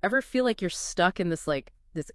Ever feel like you're stuck in this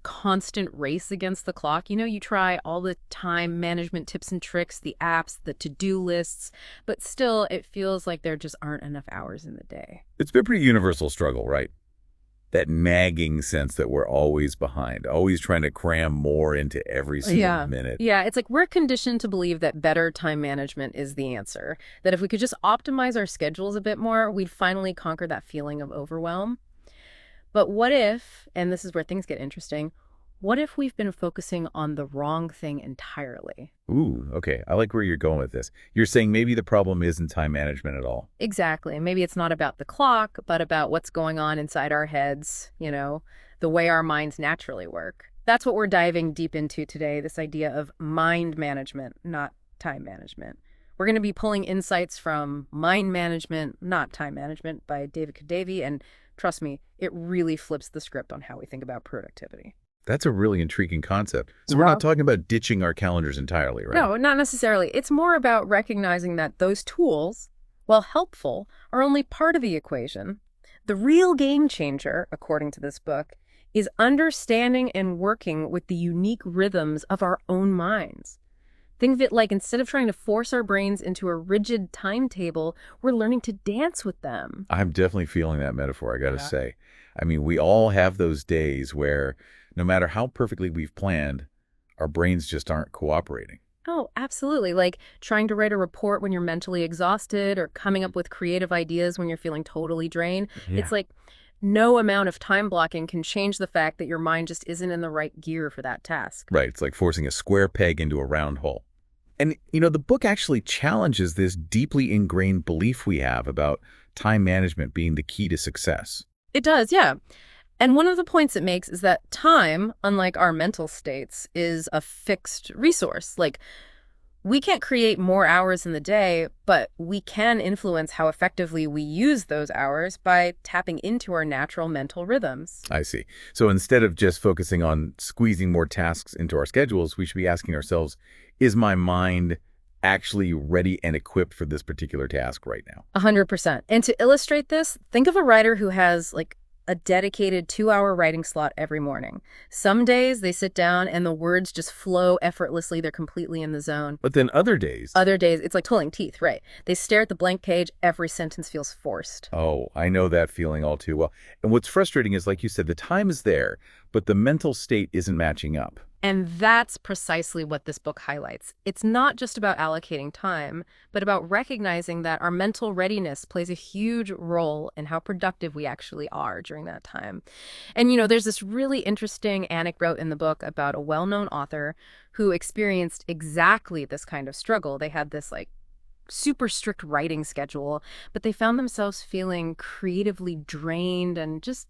constant race against the clock? You try all the time management tips and tricks, the apps, the to-do lists, but still it feels like there just aren't enough hours in the day. It's been a pretty universal struggle, right? That nagging sense that we're always behind, always trying to cram more into every single minute. Yeah, it's like we're conditioned to believe that better time management is the answer. That if we could just optimize our schedules a bit more, we'd finally conquer that feeling of overwhelm. But what if, and this is where things get interesting, what if we've been focusing on the wrong thing entirely? Ooh, okay. I like where you're going with this. You're saying maybe the problem isn't time management at all. Exactly. Maybe it's not about the clock, but about what's going on inside our heads, the way our minds naturally work. That's what we're diving deep into today, this idea of mind management, not time management. We're going to be pulling insights from Mind Management, Not Time Management by David Kadavy, and trust me, it really flips the script on how we think about productivity. That's a really intriguing concept. So we're not talking about ditching our calendars entirely, right? No, not necessarily. It's more about recognizing that those tools, while helpful, are only part of the equation. The real game changer, according to this book, is understanding and working with the unique rhythms of our own minds. Think of it like instead of trying to force our brains into a rigid timetable, we're learning to dance with them. I'm definitely feeling that metaphor, I got to say. I mean, we all have those days where no matter how perfectly we've planned, our brains just aren't cooperating. Oh, absolutely. Like trying to write a report when you're mentally exhausted or coming up with creative ideas when you're feeling totally drained. Yeah. It's like no amount of time blocking can change the fact that your mind just isn't in the right gear for that task. Right. It's like forcing a square peg into a round hole. And, the book actually challenges this deeply ingrained belief we have about time management being the key to success. It does, yeah. And one of the points it makes is that time, unlike our mental states, is a fixed resource. Like, we can't create more hours in the day, but we can influence how effectively we use those hours by tapping into our natural mental rhythms. I see. So instead of just focusing on squeezing more tasks into our schedules, we should be asking ourselves, is my mind actually ready and equipped for this particular task right now? 100%. And to illustrate this, think of a writer who has a dedicated 2-hour writing slot every morning. Some days they sit down and the words just flow effortlessly. They're completely in the zone. But then other days, it's like pulling teeth, right? They stare at the blank page. Every sentence feels forced. oh, I know that feeling all too well. And what's frustrating is, like you said, the time is there, but the mental state isn't matching up. And that's precisely what this book highlights. It's not just about allocating time, but about recognizing that our mental readiness plays a huge role in how productive we actually are during that time. And, there's this really interesting anecdote in the book about a well-known author who experienced exactly this kind of struggle. They had this, super strict writing schedule, but they found themselves feeling creatively drained and just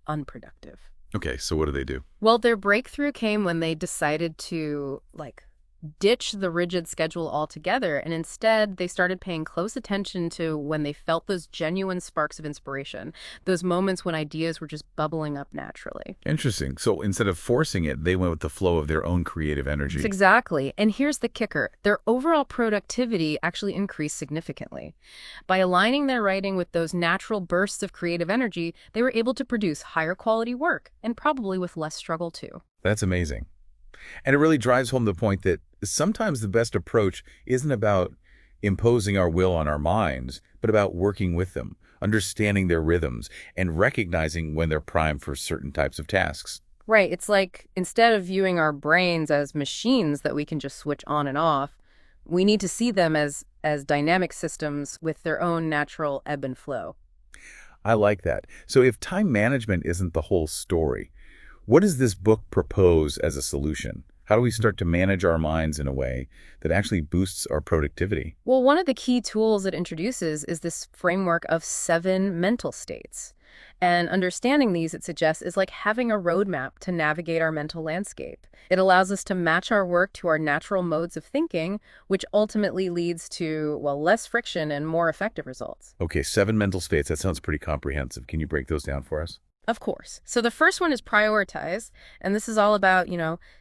unproductive. Okay, so what do they do? Well, their breakthrough came when they decided to, ditch the rigid schedule altogether, and instead they started paying close attention to when they felt those genuine sparks of inspiration, those moments when ideas were just bubbling up naturally. Interesting. So instead of forcing it, they went with the flow of their own creative energy. Exactly. And here's the kicker. Their overall productivity actually increased significantly. By aligning their writing with those natural bursts of creative energy, they were able to produce higher quality work, and probably with less struggle too. That's amazing. And it really drives home the point that sometimes the best approach isn't about imposing our will on our minds, but about working with them, understanding their rhythms, and recognizing when they're primed for certain types of tasks. Right. It's like instead of viewing our brains as machines that we can just switch on and off, we need to see them as dynamic systems with their own natural ebb and flow. I like that. So if time management isn't the whole story, what does this book propose as a solution? How do we start to manage our minds in a way that actually boosts our productivity? Well, one of the key tools it introduces is this framework of 7 mental states. And understanding these, it suggests, is like having a roadmap to navigate our mental landscape. It allows us to match our work to our natural modes of thinking, which ultimately leads to, less friction and more effective results. Okay, 7 mental states. That sounds pretty comprehensive. Can you break those down for us? Of course. So the first one is prioritize. And this is all about,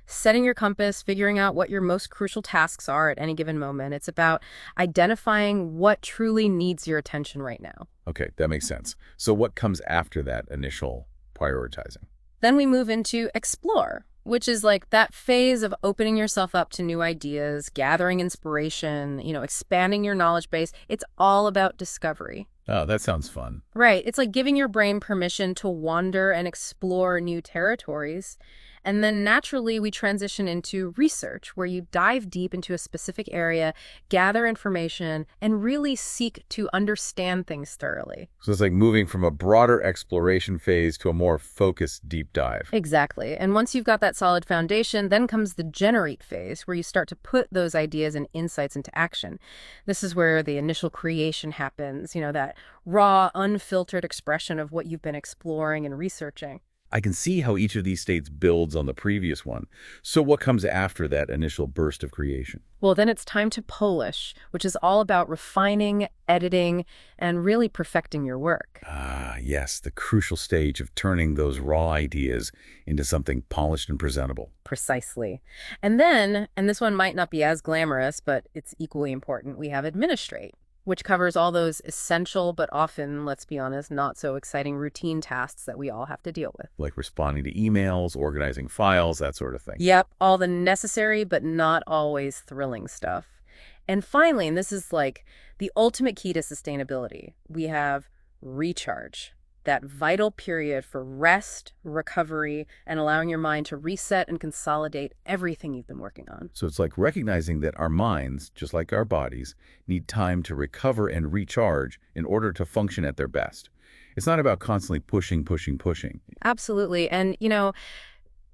setting your compass, figuring out what your most crucial tasks are at any given moment. It's about identifying what truly needs your attention right now. Okay, that makes sense. So what comes after that initial Prioritizing. Then we move into explore, which is like that phase of opening yourself up to new ideas, gathering inspiration, expanding your knowledge base. It's all about discovery. Oh, that sounds fun. Right. It's like giving your brain permission to wander and explore new territories. And then naturally, we transition into research, where you dive deep into a specific area, gather information, and really seek to understand things thoroughly. So it's like moving from a broader exploration phase to a more focused deep dive. Exactly. And once you've got that solid foundation, then comes the generate phase, where you start to put those ideas and insights into action. This is where the initial creation happens, that raw, unfiltered expression of what you've been exploring and researching. I can see how each of these states builds on the previous one. So what comes after that initial burst of creation? Well, then it's time to polish, which is all about refining, editing, and really perfecting your work. Ah, yes, the crucial stage of turning those raw ideas into something polished and presentable. Precisely. And then, and this one might not be as glamorous, but it's equally important, we have administrate, which covers all those essential but often, let's be honest, not so exciting routine tasks that we all have to deal with. Like responding to emails, organizing files, that sort of thing. Yep, all the necessary but not always thrilling stuff. And finally, and this is like the ultimate key to sustainability, we have recharge, that vital period for rest, recovery, and allowing your mind to reset and consolidate everything you've been working on. So it's like recognizing that our minds, just like our bodies, need time to recover and recharge in order to function at their best. It's not about constantly pushing, pushing, pushing. Absolutely. And,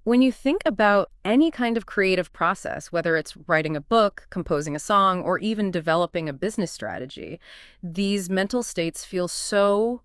when you think about any kind of creative process, whether it's writing a book, composing a song, or even developing a business strategy, these mental states feel so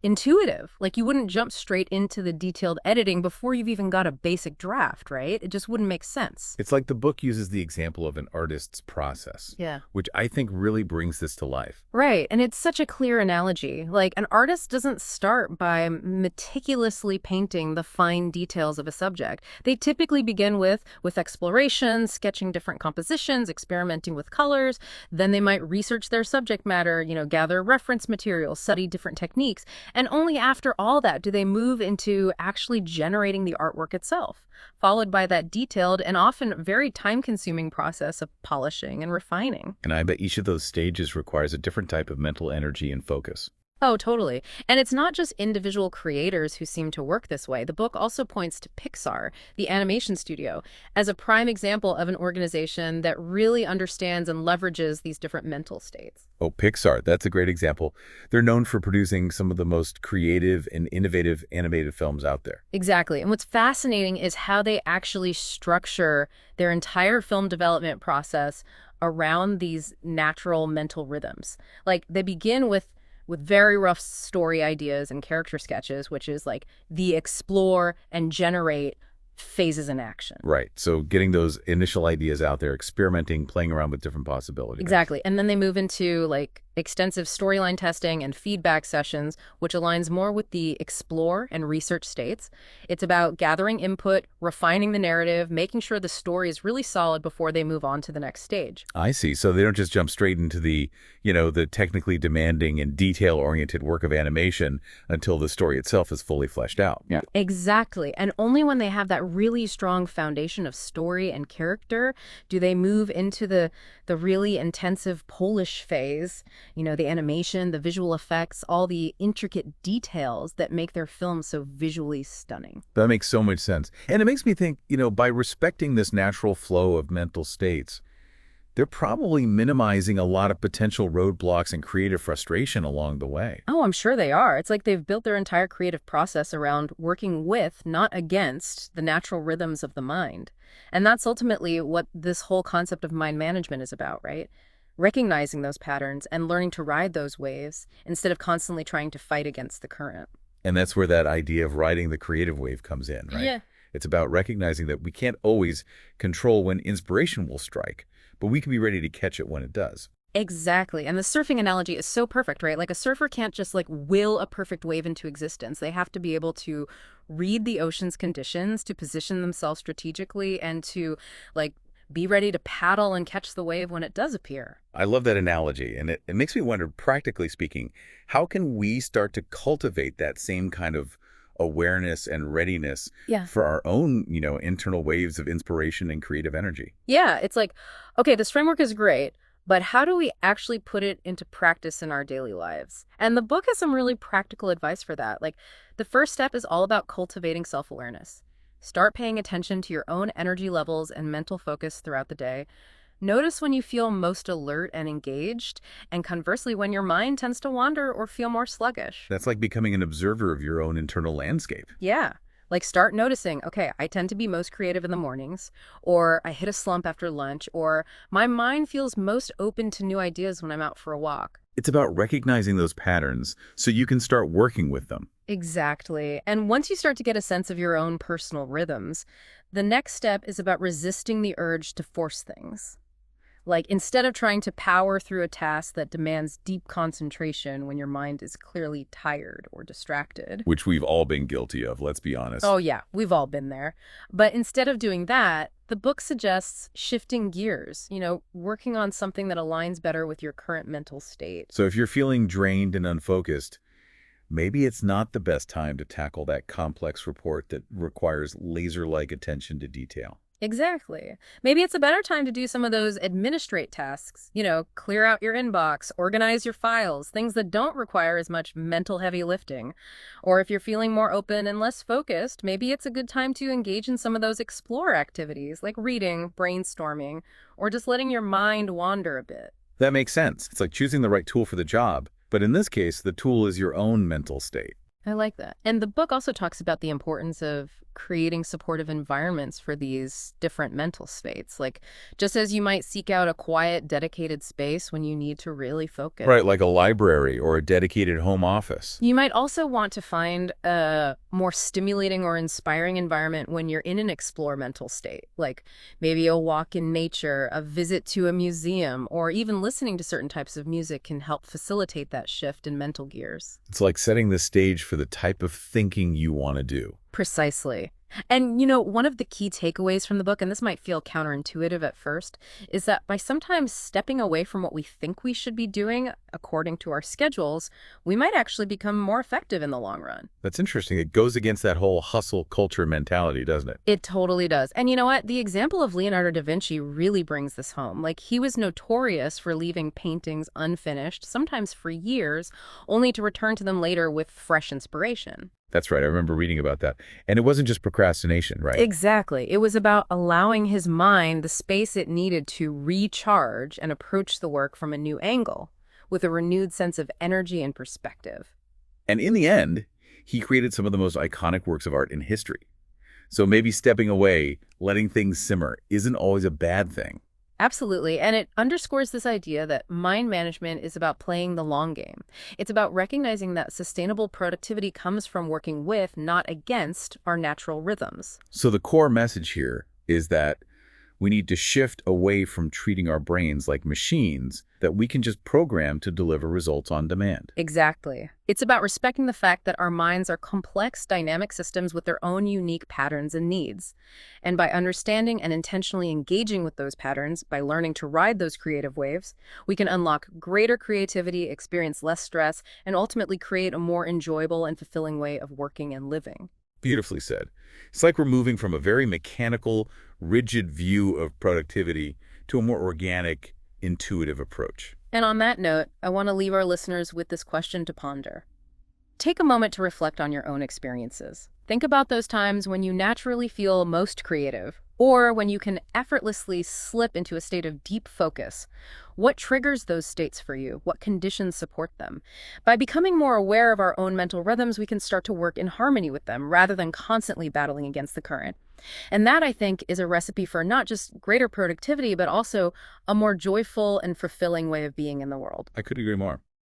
intuitive. Like you wouldn't jump straight into the detailed editing before you've even got a basic draft, right? It just wouldn't make sense. It's like the book uses the example of an artist's process, Yeah. which I think really brings this to life. Right. And it's such a clear analogy. Like an artist doesn't start by meticulously painting the fine details of a subject. They typically begin with exploration, sketching different compositions, experimenting with colors. Then they might research their subject matter, gather reference materials, study different techniques. And only after all that do they move into actually generating the artwork itself, followed by that detailed and often very time-consuming process of polishing and refining. And I bet each of those stages requires a different type of mental energy and focus. Oh, totally. And it's not just individual creators who seem to work this way. The book also points to Pixar, the animation studio, as a prime example of an organization that really understands and leverages these different mental states. Oh, Pixar, that's a great example. They're known for producing some of the most creative and innovative animated films out there. Exactly. And what's fascinating is how they actually structure their entire film development process around these natural mental rhythms. Like they begin with very rough story ideas and character sketches, which is like the explore and generate phases in action. Right. So getting those initial ideas out there, experimenting, playing around with different possibilities. Exactly. And then they move into like extensive storyline testing and feedback sessions, which aligns more with the explore and research states. It's about gathering input, refining the narrative, making sure the story is really solid before they move on to the next stage. I see. So they don't just jump straight into the technically demanding and detail-oriented work of animation until the story itself is fully fleshed out. Yeah. Exactly. And only when they have that really strong foundation of story and character do they move into the really intensive polish phase, the animation, the visual effects, all the intricate details that make their film so visually stunning. That makes so much sense. And it makes me think, by respecting this natural flow of mental states, they're probably minimizing a lot of potential roadblocks and creative frustration along the way. Oh, I'm sure they are. It's like they've built their entire creative process around working with, not against, the natural rhythms of the mind. And that's ultimately what this whole concept of mind management is about, right? Recognizing those patterns and learning to ride those waves instead of constantly trying to fight against the current. And that's where that idea of riding the creative wave comes in, right? Yeah. It's about recognizing that we can't always control when inspiration will strike, but we can be ready to catch it when it does. Exactly. And the surfing analogy is so perfect, right? Like a surfer can't just will a perfect wave into existence. They have to be able to read the ocean's conditions, to position themselves strategically, and to be ready to paddle and catch the wave when it does appear. I love that analogy. And it makes me wonder, practically speaking, how can we start to cultivate that same kind of awareness and readiness Yeah. for our own, internal waves of inspiration and creative energy. Yeah, it's like, okay, this framework is great, but how do we actually put it into practice in our daily lives? And the book has some really practical advice for that. Like, the first step is all about cultivating self-awareness. Start paying attention to your own energy levels and mental focus throughout the day. Notice when you feel most alert and engaged, and conversely, when your mind tends to wander or feel more sluggish. That's like becoming an observer of your own internal landscape. Yeah. Like start noticing, okay, I tend to be most creative in the mornings, or I hit a slump after lunch, or my mind feels most open to new ideas when I'm out for a walk. It's about recognizing those patterns so you can start working with them. Exactly. And once you start to get a sense of your own personal rhythms, the next step is about resisting the urge to force things. Like, instead of trying to power through a task that demands deep concentration when your mind is clearly tired or distracted. Which we've all been guilty of, let's be honest. Oh, yeah, we've all been there. But instead of doing that, the book suggests shifting gears, working on something that aligns better with your current mental state. So if you're feeling drained and unfocused, maybe it's not the best time to tackle that complex report that requires laser-like attention to detail. Exactly. Maybe it's a better time to do some of those administrate tasks, clear out your inbox, organize your files, things that don't require as much mental heavy lifting. Or if you're feeling more open and less focused, maybe it's a good time to engage in some of those explore activities like reading, brainstorming, or just letting your mind wander a bit. That makes sense. It's like choosing the right tool for the job. But in this case, the tool is your own mental state. I like that. And the book also talks about the importance of creating supportive environments for these different mental states. Like, just as you might seek out a quiet, dedicated space when you need to really focus. Right, like a library or a dedicated home office. You might also want to find a more stimulating or inspiring environment when you're in an explore mental state. Like maybe a walk in nature, a visit to a museum, or even listening to certain types of music can help facilitate that shift in mental gears. It's like setting the stage for the type of thinking you want to do. Precisely. And, one of the key takeaways from the book, and this might feel counterintuitive at first, is that by sometimes stepping away from what we think we should be doing according to our schedules, we might actually become more effective in the long run. That's interesting. It goes against that whole hustle culture mentality, doesn't it? It totally does. And you know what? The example of Leonardo da Vinci really brings this home. Like, he was notorious for leaving paintings unfinished, sometimes for years, only to return to them later with fresh inspiration. That's right. I remember reading about that. And it wasn't just procrastination, right? Exactly. It was about allowing his mind the space it needed to recharge and approach the work from a new angle, with a renewed sense of energy and perspective. And in the end, he created some of the most iconic works of art in history. So maybe stepping away, letting things simmer, isn't always a bad thing. Absolutely. And it underscores this idea that mind management is about playing the long game. It's about recognizing that sustainable productivity comes from working with, not against, our natural rhythms. So the core message here is that we need to shift away from treating our brains like machines that we can just program to deliver results on demand. Exactly. It's about respecting the fact that our minds are complex, dynamic systems with their own unique patterns and needs. And by understanding and intentionally engaging with those patterns, by learning to ride those creative waves, we can unlock greater creativity, experience less stress, and ultimately create a more enjoyable and fulfilling way of working and living. Beautifully said. It's like we're moving from a very mechanical, rigid view of productivity to a more organic, intuitive approach. And on that note, I want to leave our listeners with this question to ponder. Take a moment to reflect on your own experiences. Think about those times when you naturally feel most creative, or when you can effortlessly slip into a state of deep focus. What triggers those states for you? What conditions support them? By becoming more aware of our own mental rhythms, we can start to work in harmony with them rather than constantly battling against the current. And that, I think, is a recipe for not just greater productivity, but also a more joyful and fulfilling way of being in the world. I could agree more.